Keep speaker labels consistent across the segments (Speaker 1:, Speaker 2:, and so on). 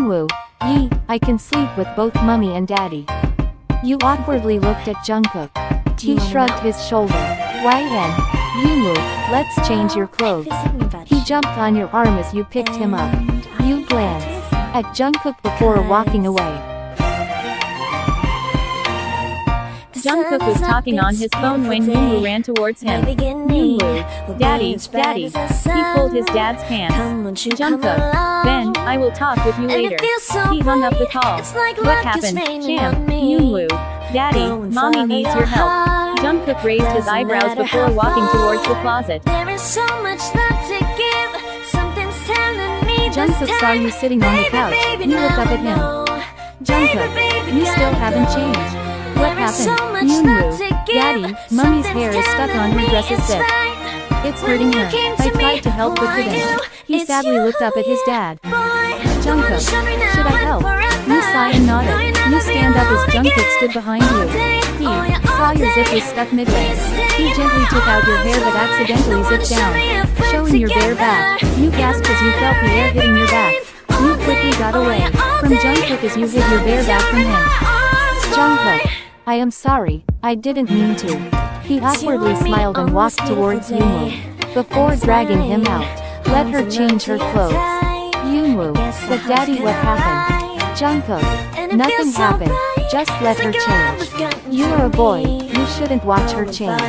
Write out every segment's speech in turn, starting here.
Speaker 1: Yoonwoo, yee, I can sleep with both mommy and daddy. You awkwardly looked at Jungkook. He shrugged his shoulder. YN, Yoonwoo, let's change your clothes. He jumped on your arm as you picked him up. You glanced at Jungkook before walking away.
Speaker 2: Jungkook was talking on his phone when Yoonwoo ran towards him. Yoonwoo, Daddy, Daddy. He pulled his dad's pants. Jungkook, then, I will talk with you later. He hung up the call. What happened? Jam. Yoonwoo, Daddy, Mommy needs your help. Jungkook raised his eyebrows before walking towards the closet.
Speaker 1: Jungkook saw you sitting on the couch. You looked up at him. Jungkook, you still haven't changed. What happened? Yoonwoo, Daddy, Mommy's hair is stuck on her dress's zip. It's hurting her. I tried to help but couldn't. He sadly looked up at his dad. Jungkook, should I help? You sighed and nodded. You stand up as Jungkook stood behind you. He saw your zip was stuck midway. He gently took out your hair but accidentally zipped down, showing your bare back. You gasped as you felt the air hitting your back. You quickly got away from Jungkook as you hid your bare back from him. Jungkook, I am sorry, I didn't mean to. He awkwardly smiled and walked towards Yoonwoo, before dragging him out. Let her change her clothes. Yoonwoo, but Daddy, what happened? Jungkook, nothing happened, just let her change. You are a boy, you shouldn't watch her change.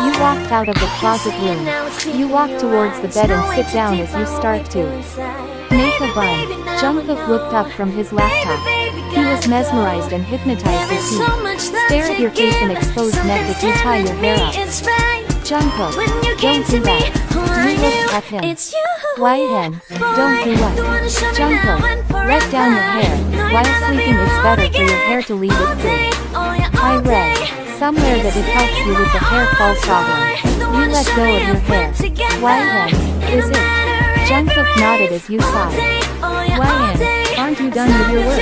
Speaker 1: You walked out of the closet room. You walk towards the bed and sit down as you start to make a bun. Jungkook looked up from his laptop. He was mesmerized and hypnotized as he stared at your face and exposed neck as you tie your hair up. Jungkook, don't do that. You looked at him. YN, don't do what? Jungkook, let down your hair. While sleeping it's better for your hair to leave it free. I read somewhere that it helps you with the hair fall problem. You let go of your hair. YN, is it? Jungkook nodded as you sighed. YN, aren't you done with your work?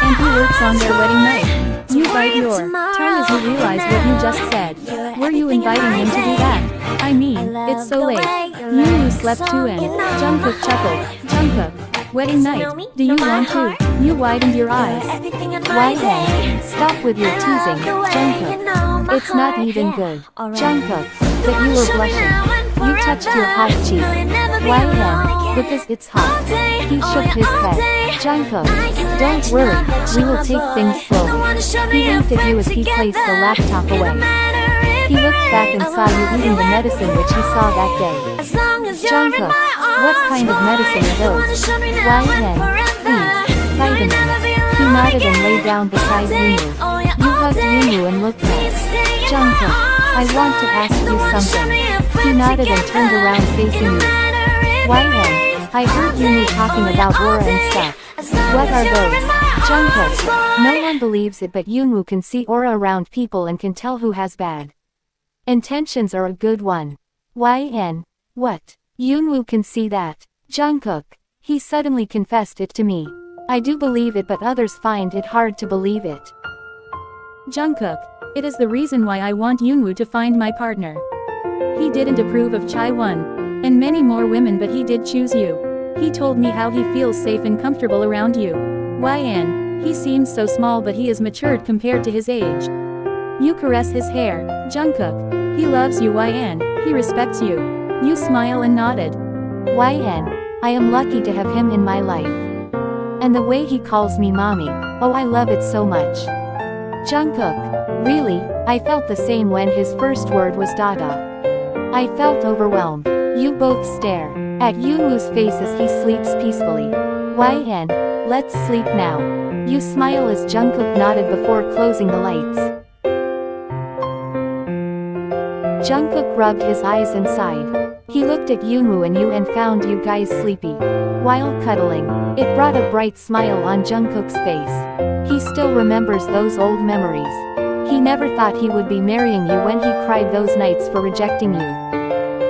Speaker 1: And he works on their wedding night. You bite your tongue as you realize what you just said. Were you inviting him to do that? I mean, it's so late. You slept too in. Jungkook chuckled. Jungkook, wedding night, do you want to? You widened your eyes. YN, stop with your teasing, Jungkook. It's not even good. Jungkook, that you were blushing. You touched your hot cheek. YN, because it's hot. He shook his head. Jungkook, don't worry, we will take things slowly. He winked at you as he placed the laptop away. He looked back and saw you eating the medicine which he saw that day. Jungkook, what kind of medicine are those? YN, please, vitamins. He nodded and lay down beside Yoonwoo. You hugged Yoonwoo and looked at Jungkook, I want to ask you something. He nodded and turned around facing you. YN, I heard Yoonwoo talking about aura and stuff. What are those? Jungkook, no one believes it but Yoonwoo can see aura around people and can tell who has bad intentions or a good one. YN, what? Yoonwoo can see that. Jungkook, he suddenly confessed it to me. I do believe it but others find it hard to believe it.
Speaker 2: Jungkook, it is the reason why I want Yoonwoo to find my partner. He didn't approve of Chaewon and many more women but he did choose you. He told me how he feels safe and comfortable around you. YN, he seems so small but he is matured compared to his age. You caress his hair. Jungkook, he loves you. YN, he respects you. You smile and nodded.
Speaker 1: YN, I am lucky to have him in my life. And the way he calls me mommy, oh I love it so much. Jungkook, really, I felt the same when his first word was dada. I felt overwhelmed. You both stare at Yoonwoo's face as he sleeps peacefully. YN, let's sleep now. You smile as Jungkook nodded before closing the lights. Jungkook rubbed his eyes and sighed. He looked at Yoonwoo and you and found you guys sleepy. While cuddling, it brought a bright smile on Jungkook's face. He still remembers those old memories. He never thought he would be marrying you when he cried those nights for rejecting you.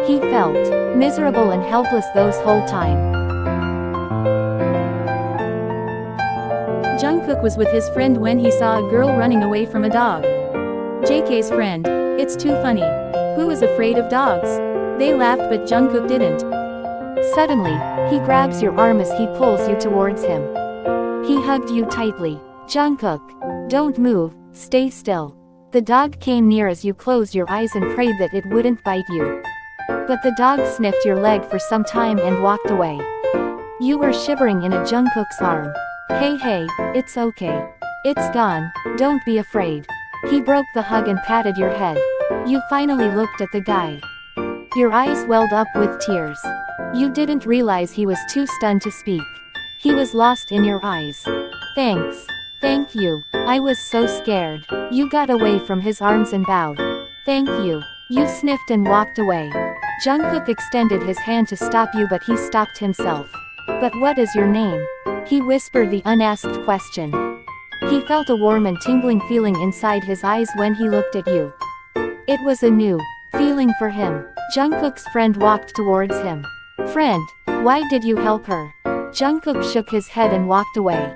Speaker 1: He felt miserable and helpless those whole time.
Speaker 2: Jungkook was with his friend when he saw a girl running away from a dog. JK's friend, it's too funny. Who is afraid of dogs? They laughed but Jungkook didn't.
Speaker 1: Suddenly, He grabs your arm as he pulls you towards him. He hugged you tightly. Jungkook, don't move, stay still. The dog came near as you closed your eyes and prayed that it wouldn't bite you. But the dog sniffed your leg for some time and walked away. You were shivering in a Jungkook's arm. Hey, it's okay. It's gone, don't be afraid. He broke the hug and patted your head. You finally looked at the guy. Your eyes welled up with tears. You didn't realize he was too stunned to speak. He was lost in your eyes. Thanks. Thank you. I was so scared. You got away from his arms and bowed. Thank you. You sniffed and walked away. Jungkook extended his hand to stop you, but he stopped himself. But what is your name? He whispered the unasked question. He felt a warm and tingling feeling inside his eyes when he looked at you. It was a new feeling for him. Jungkook's friend walked towards him. Friend, why did you help her? Jungkook shook his head and walked away.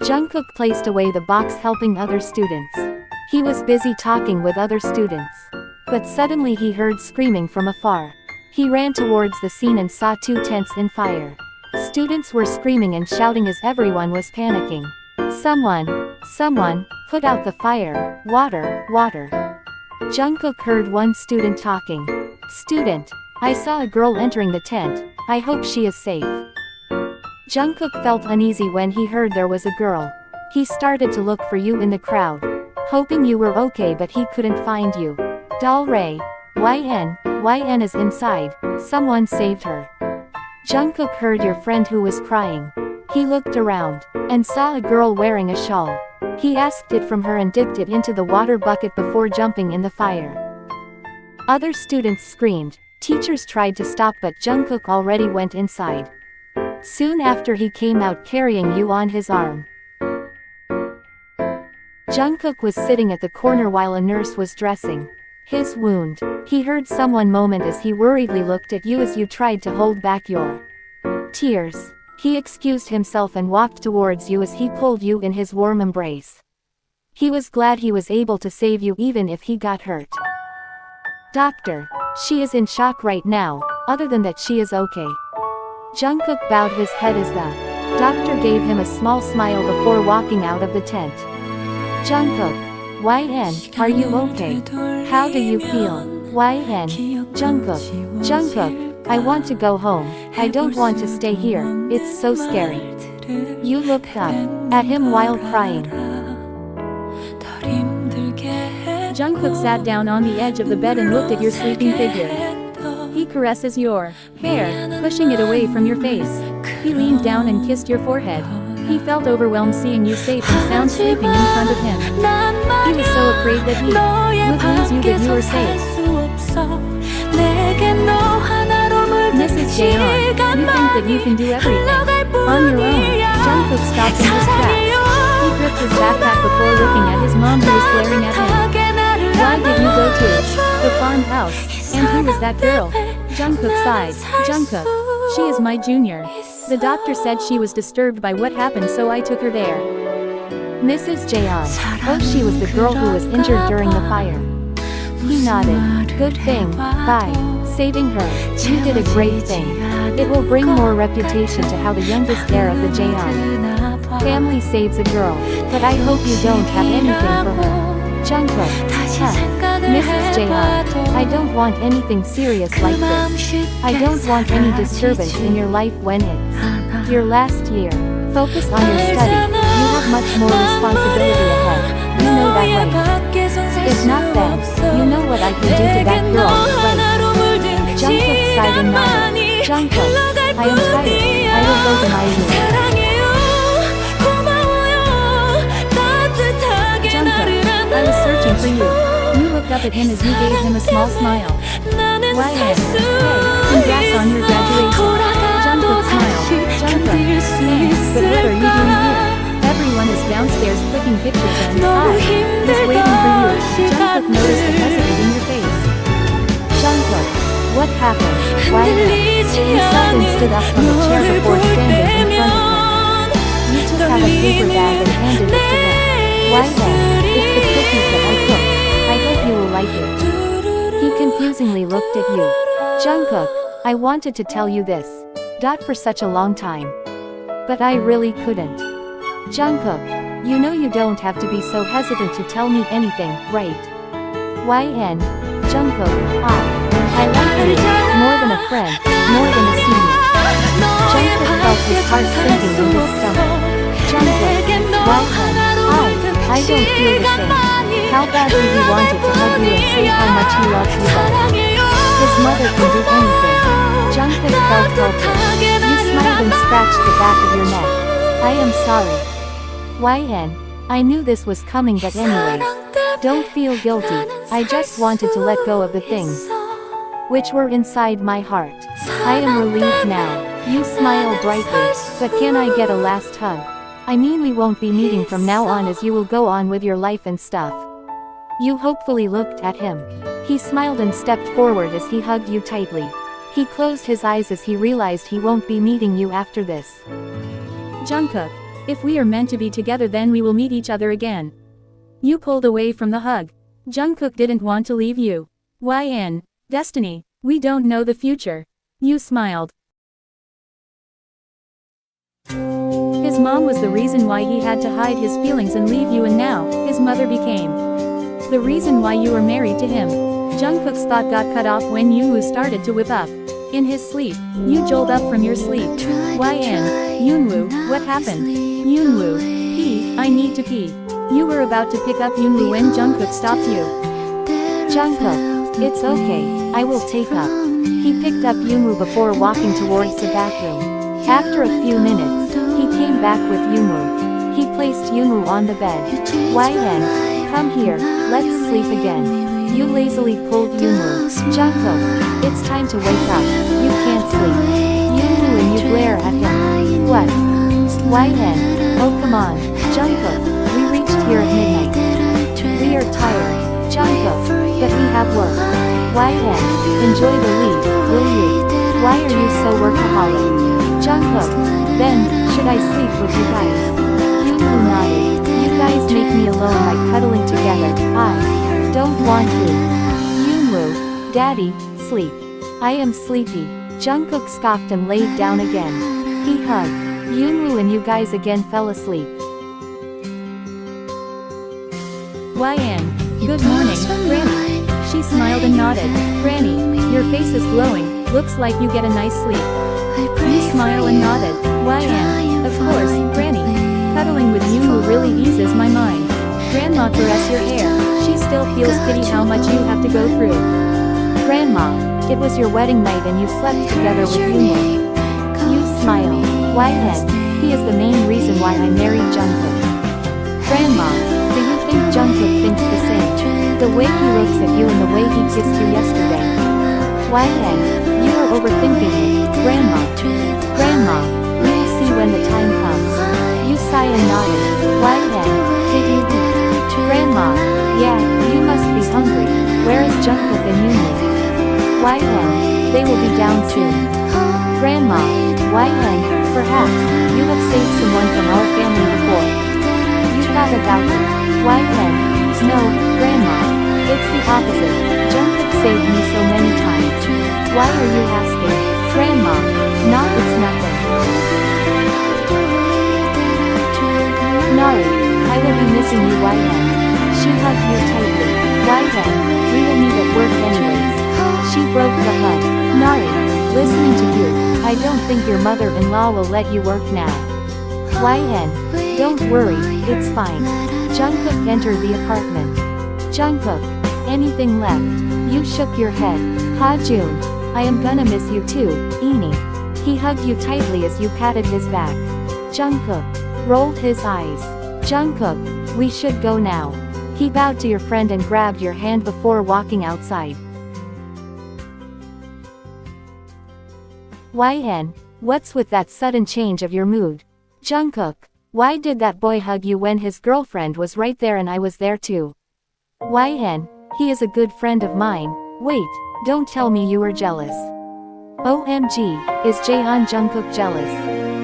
Speaker 1: Jungkook placed away the box helping other students. He was busy talking with other students. But suddenly he heard screaming from afar. He ran towards the scene and saw 2 tents in fire. Students were screaming and shouting as everyone was panicking. Someone, put out the fire, water. Jungkook heard one student talking. Student, I saw a girl entering the tent, I hope she is safe. Jungkook felt uneasy when he heard there was a girl. He started to look for you in the crowd, hoping you were okay, but he couldn't find you. Doll Ray, YN is inside, someone saved her. Jungkook heard your friend who was crying. He looked around, and saw a girl wearing a shawl. He asked it from her and dipped it into the water bucket before jumping in the fire. Other students screamed. Teachers tried to stop, but Jungkook already went inside. Soon after, he came out carrying you on his arm. Jungkook was sitting at the corner while a nurse was dressing his wound. He heard someone moan as he worriedly looked at you as you tried to hold back your tears. He excused himself and walked towards you as he pulled you in his warm embrace. He was glad he was able to save you even if he got hurt. Doctor, she is in shock right now, other than that she is okay. Jungkook bowed his head as the doctor gave him a small smile before walking out of the tent. Jungkook, YN, are you okay? How do you feel? YN, Jungkook, I want to go home, I don't want to stay here, it's so scary. You looked up at him while crying.
Speaker 2: Jungkook sat down on the edge of the bed and looked at your sleeping figure. He caresses your hair, pushing it away from your face. He leaned down and kissed your forehead. He felt overwhelmed seeing you safe and sound sleeping in front of him. He was so afraid that he would lose you, but you were safe. Mrs. Jaeon, you think that you can do everything on your own. Jungkook stopped in his tracks. He gripped his backpack before looking at his mom, who was glaring at him. Why did you go to the farmhouse? And who was that girl? Jungkook sighed. Jungkook, she is my junior. The doctor said she was disturbed by what happened, so I took her there.
Speaker 1: Mrs. Jaeon, oh, she was the girl who was injured during the fire. He nodded. Good thing, by saving her, you did a great thing. It will bring more reputation to how the youngest heir of the Jaeon family saves a girl, but I hope you don't have anything for her. Jungkook, Mrs. Jaeon, I don't want anything serious like this. I don't want any disturbance in your life when it's your last year. Focus on your study, you have much more responsibility ahead, you know that, right? If not then, you know what I can do to that girl, right? Jungkook sighed and nodded. Jungkook, I am tired, I will go to my room. Jungkook, I was searching for you. You looked up at him as you gave him a small smile. YN, hey, congrats on your graduation. Jungkook smiled. Jungkook, thanks, but what are you doing here? Everyone is downstairs clicking pictures and he's waiting for you. Jungkook noticed the hesitation in your face. Jungkook, what happened? YN, he sat and stood up from the chair before standing in front of him. You took out a paper bag and handed it to him. YN, it's the cookies that I cooked. I hope you will like it. He confusingly looked at you. Jungkook, I wanted to tell you this. For such a long time. But I really couldn't. Jungkook, you know you don't have to be so hesitant to tell me anything, right? YN. Jungkook, I like you. More than a friend, more than a senior. Jungkook felt his heart sinking in his stomach. Jungkook, YN. I don't feel the same. How badly he wanted to hug you and say how much he loves you both. His mother can do anything. Jungkook felt helpless. You smiled and scratched the back of your neck. I am sorry. YN. I knew this was coming, but anyways. Don't feel guilty. I just wanted to let go of the things which were inside my heart. I am relieved now. You smile brightly. But can I get a last hug? I mean, we won't be meeting from now on, as you will go on with your life and stuff. You hopefully looked at him. He smiled and stepped forward as he hugged you tightly. He closed his eyes as he realized he won't be meeting you after this.
Speaker 2: Jungkook, if we are meant to be together, then we will meet each other again. You pulled away from the hug. Jungkook didn't want to leave you. YN. Destiny, we don't know the future. You smiled. His mom was the reason why he had to hide his feelings and leave you, and now, his mother became the reason why you were married to him. Jungkook's thought got cut off when Yoonwoo started to whip up. In his sleep, you jolt up from your sleep. YN. Yoonwoo, what happened? Yoonwoo. Pee, I need to pee. You were about to pick up Yoonwoo when Jungkook stopped you.
Speaker 1: Jungkook, it's okay, I will take up. He picked up Yoonwoo before walking towards the bathroom. After a few minutes, he came back with Yoonwoo. He placed Yoonwoo on the bed. YN, come here, let's sleep again. You lazily pulled Yoonwoo. Jungkook, it's time to wake up, you can't sleep. Yoonwoo and you glare at him. What? YN, oh come on, Jungkook, we reached here at midnight. We are tired, Jungkook, but we have work. YN, enjoy the lead, will you? Why are you so workaholic? Jungkook, then, should I sleep with you guys? Yoonwoo nodded. You guys make me alone by cuddling together. I don't want to. Yoonwoo, Daddy, sleep. I am sleepy. Jungkook scoffed and laid down again. He hugged Yoonwoo and you guys again fell asleep.
Speaker 2: YN, good morning, Granny. She smiled and nodded. Granny, your face is glowing, looks like you get a nice sleep. You smile and nodded. YN, of course, Granny. Cuddling with Yoonwoo really eases my mind. Grandma, caress your hair. She still feels pity how much you have to go through.
Speaker 1: Grandma, it was your wedding night and you slept together with Yoonwoo. You smile. YN, he is the main reason why I married Jungkook. Grandma, do you think Jungkook thinks the same? The way he looks at you and the way he kissed you yesterday. YN, you are overthinking it, Grandma. Grandma, we will see when the time comes. You sigh and nodded. YN, did you eat? Grandma, yeah, you must be hungry. Where is Jungkook and Yoonwoo? YN, they will be down soon. Grandma, YN, perhaps, you have saved someone from our family before. You thought about it. YN, no, Grandma, it's the opposite. Jungkook saved me so many times. Why are you asking? Grandma, it's nothing. Nari, I will be missing you. YN. She hugged you tightly. YN, we will meet at work anyways. She broke the hug. Nari, listening to you, I don't think your mother-in-law will let you work now. YN, don't worry, it's fine. Jungkook entered the apartment. Jungkook, anything left? You shook your head. Ha-jun, I am gonna miss you too, Eenie. He hugged you tightly as you patted his back. Jungkook rolled his eyes. Jungkook, we should go now. He bowed to your friend and grabbed your hand before walking outside. YN, what's with that sudden change of your mood? Jungkook, why did that boy hug you when his girlfriend was right there and I was there too? YN, he is a good friend of mine. Wait, don't tell me you were jealous. OMG, is Jaehyun Jungkook jealous?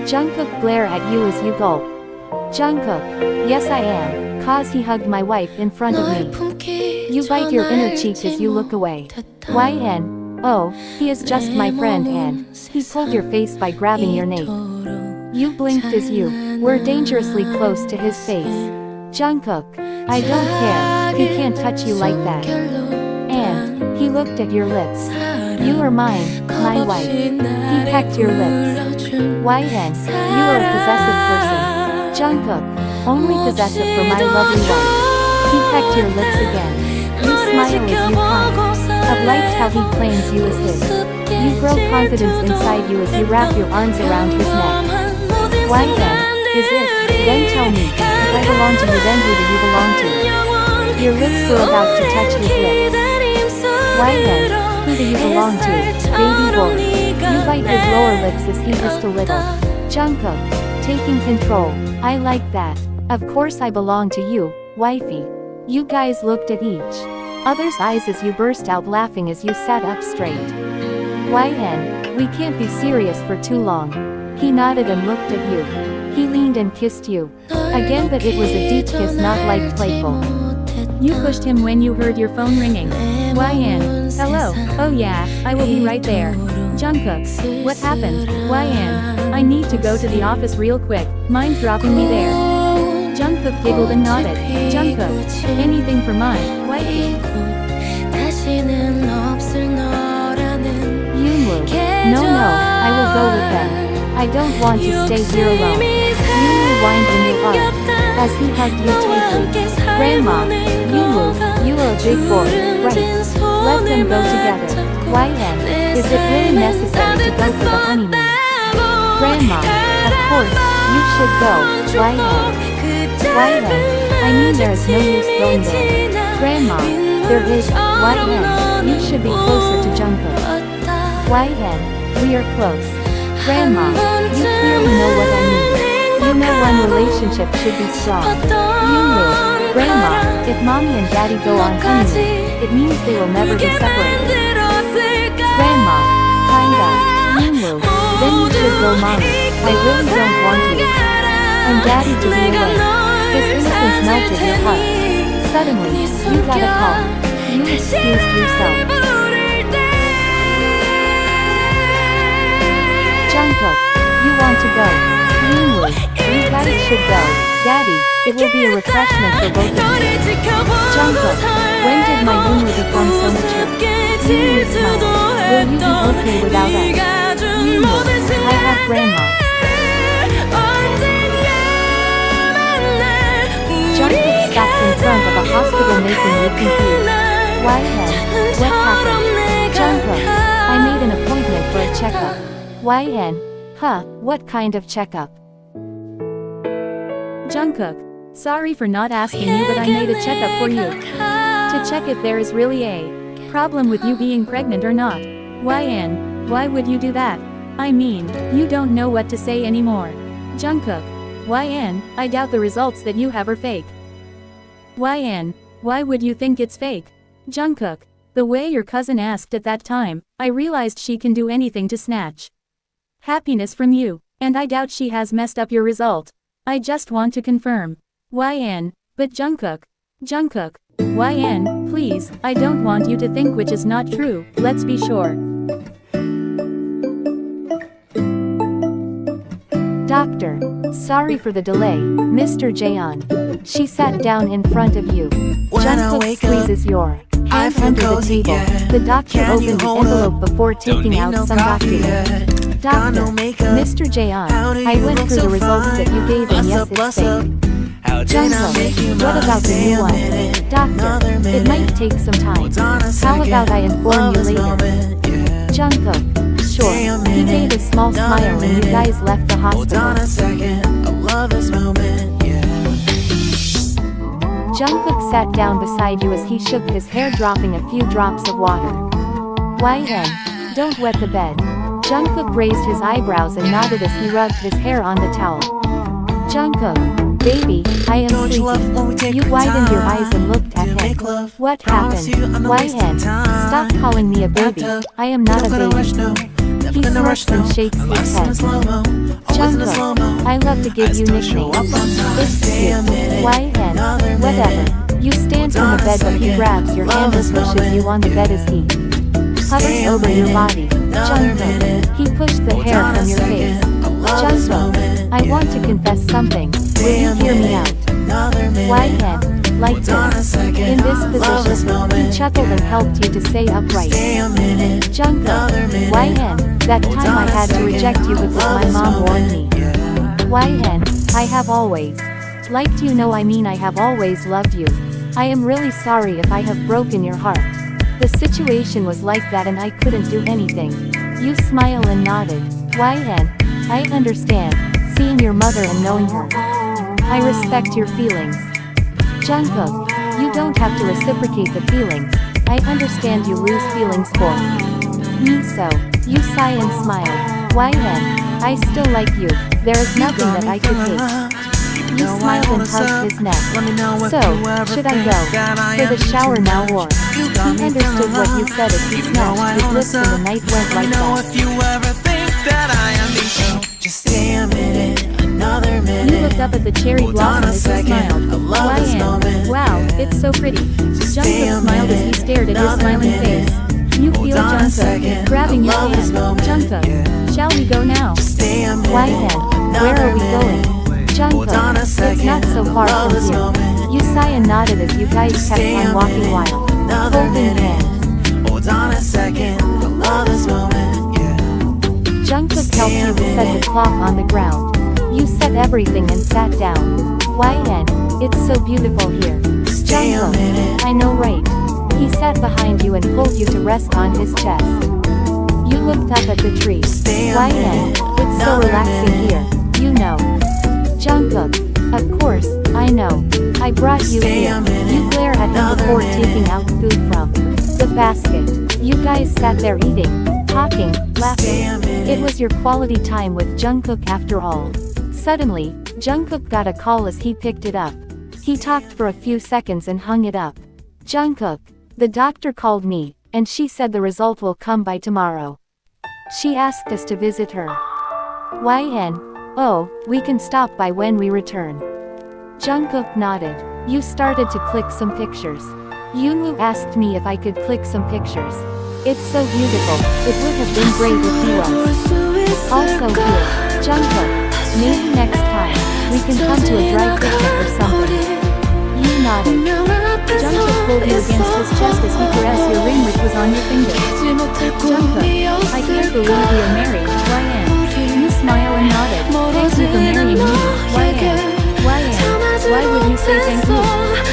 Speaker 1: Jungkook glare at you as you gulp. Jungkook, yes I am, cause he hugged my wife in front of me. You bite your inner cheek as you look away. YN, Oh, he is just my friend and he pulled your face by grabbing your nape. You blinked as you were dangerously close to his face. Jungkook, I don't care, he can't touch you like that. And he looked at your lips. You are mine, my wife. He pecked your lips. YN, you are a possessive person. Jungkook, only possessive for my lovely wife. He pecked your lips again. You smile as you climb. I've liked how he claims you as his. You grow confidence inside you as you wrap your arms around his neck. Why then? Is it? Then tell me, if I belong to you then who do you belong to? Your lips were about to touch his lips. Why then? Who do you belong to, baby boy? You bite his lower lips as he hissed a little. Jungkook, taking control, I like that. Of course I belong to you, wifey. You guys looked at each other's eyes as you burst out laughing as you sat up straight. YN, we can't be serious for too long. He nodded and looked at you. He leaned and kissed you. Again, but it was a deep kiss, not like playful.
Speaker 2: You pushed him when you heard your phone ringing. YN, hello, oh yeah, I will be right there. Jungkook, what happened? YN, I need to go to the office real quick, mind dropping me there? Jungkook giggled and nodded. Jungkook, anything for my wifey?
Speaker 1: Yoonwoo, no, I will go with them. I don't want to stay here alone. Yoonwoo whined in your heart as he hugged you tightly. Grandma, Yoonwoo, you are a big boy, right? Let them go together. YN, is it really necessary to go for the honeymoon? Grandma, of course, you should go. YN, I mean there is no use going there. Grandma, there is. YN, you should be closer to Jungkook. YN, we are close. Grandma, you clearly know what I mean. You know one relationship should be strong. Yoonwoo, Grandma, if mommy and daddy go on honeymoon, it means they will never be separated. Grandma, kinda. Yoonwoo, then you should go mommy. I really don't want you and daddy to be away. His innocence melted your heart. Suddenly, you got a call. You excused yourself. Jungkook, you want to go. Yoonwoo, you guys should go. Daddy, it will be a refreshment for both of you. Jungkook, when did my Yoonwoo become so mature? Yoonwoo smiled. Will you be okay without us? Yoonwoo, I have grandma. Jungkook stopped in front of a hospital making you confused. YN, what happened? Jungkook, I made an appointment for a checkup. YN, huh, what kind of checkup?
Speaker 2: Jungkook, sorry for not asking you, but I made a checkup for you. To check if there is really a problem with you being pregnant or not. YN, why would you do that? I mean, you don't know what to say anymore. Jungkook, YN, I doubt the results that you have are fake. YN, why would you think it's fake? Jungkook, the way your cousin asked at that time, I realized she can do anything to snatch happiness from you, and I doubt she has messed up your result. I just want to confirm. YN, but Jungkook, YN, please, I don't want you to think which is not true, let's be sure.
Speaker 1: Doctor, sorry for the delay, Mr. Jaeon. She sat down in front of you. Jungkook squeezes your hand under the table. The doctor opened the envelope before taking out some document. Doctor, Mr. Jaeon, I went through the results that you gave and yes, it's fake. Jungkook, what about the new one? Doctor, it might take some time. How about I inform you later? Jungkook, sure. He gave a small smile and you guys left the hospital. Jungkook sat down beside you as he shook his hair, dropping a few drops of water. YN, don't wet the bed. Jungkook raised his eyebrows and nodded as he rubbed his hair on the towel. Jungkook, baby, I am sleepy. You widened your eyes and looked at him. What happened? YN, stop calling me a baby. I am not a baby. He smirks and shakes his head. Jungkook, I love to give you nicknames. It's cute. YN, whatever. You stand on the bed but he grabs your hand and pushes you on the bed as he hovers over your body. Jungkook, he pushed the hair from your face. Jungkook, I want to confess something. Will you hear me out? YN, like this. In this position, he chuckled and helped you to stay upright. Jungkook, YN, that time I had to reject you because my mom warned me. YN, I have always liked you. No, I mean I have always loved you. I am really sorry if I have broken your heart. The situation was like that and I couldn't do anything. You smiled and nodded. YN, I understand, seeing your mother and knowing her. I respect your feelings. Jungkook, you don't have to reciprocate the feelings. I understand you lose feelings for me, so you sigh and smile. YN, I still like you. There is nothing that I could hate. You smiled and hugged his neck. So, should I go for the shower now or? He understood what you said as he snatched his lips and the night went like that. You looked up at the cherry blossom as he smiled. YN, wow, it's so pretty. Jungkook smiled as he stared at his smiling face. You feel Jungkook grabbing your hand. Jungkook, shall we go now? YN, where are we going? Jungkook, it's not so far from here. You sigh and nodded as you guys kept on walking while holding hands. Jungkook helped you to set the cloth on the ground. You set everything and sat down. YN, it's so beautiful here. Jungkook, I know, right? He sat behind you and pulled you to rest on his chest. You looked up at the tree. YN, it's so relaxing here, you know. Jungkook, of course, I know. I brought you here. You glare at him before taking out food from the basket. You guys sat there eating, talking, laughing. It was your quality time with Jungkook after all. Suddenly, Jungkook got a call as he picked it up. He talked for a few seconds and hung it up. Jungkook, the doctor called me, and she said the result will come by tomorrow. She asked us to visit her. YN, oh, we can stop by when we return. Jungkook nodded. You started to click some pictures. Yoonwoo asked me if I could click some pictures. It's so beautiful, it would have been great if he was also here. Jungkook, maybe next time, we can come to a dry picnic or something. You nodded. Jungkook pulled you against his chest as he caressed your ring which was on your finger. Jungkook, I can't believe we are married. YN, you smile and nodded. Thank you for marrying me. YN, why would you say thank you?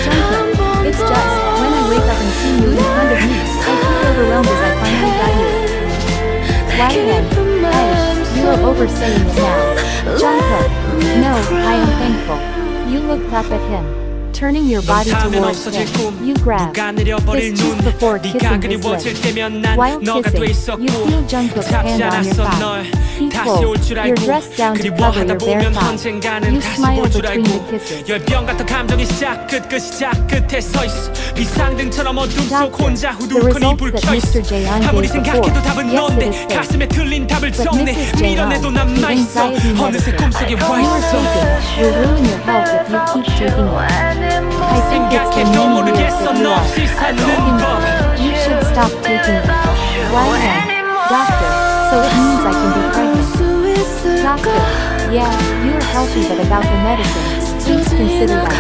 Speaker 1: Jungkook, it's just, when I wake up and see you in front of me, I feel overwhelmed as I finally got you. YN, you are oversaying it now. Jungkook, no, I am thankful. You looked up at him. Turning your body towards him, you grab his cheek before kissing his lips. While kissing, you feel Jungkook's hand on your thigh. He pulled your dress down to cover your bare thigh. You smile between the kisses. Doctor, the results that Mr. Jaeon gave before, yes it is fake. But Mrs. Jaeon, the anxiety medicine, you are taking, will ruin your health if you keep taking it. I think it's been many years that you are taking it. You should stop taking it. YN, doctor, so it means I can be pregnant. Doctor, yeah, you are healthy but about the medicine, please consider that.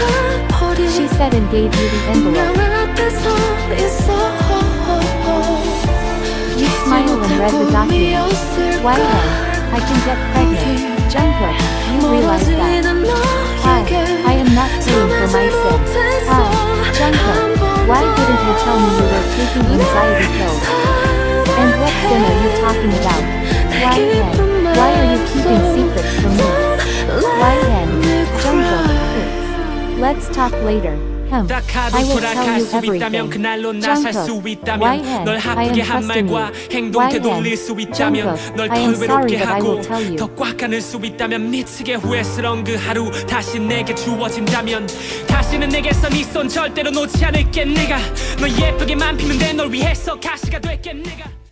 Speaker 1: She said and gave you the envelope. You smiled and read the document. YN, I can get pregnant. Jungkook, you realize that. I am not paying for my sins. Jungkook, why didn't you tell me you were taking anxiety pills? And what sin are you talking about? YN, why are you keeping secrets from me? YN, Jungkook, please. Let's talk later. I will tell you everything. Jungkook, YN, I am trusting you. YN, Jungkook, I am sorry but I will tell you.
Speaker 3: 더 꽉 안을 수 있다면 미치게 후회스러운 그 하루 다시 내게 주어진다면 다시는 내게서 네 손 절대로 놓지 않을게 내가 너 예쁘게만 피면 돼 널 위해서 가시가 될게 내가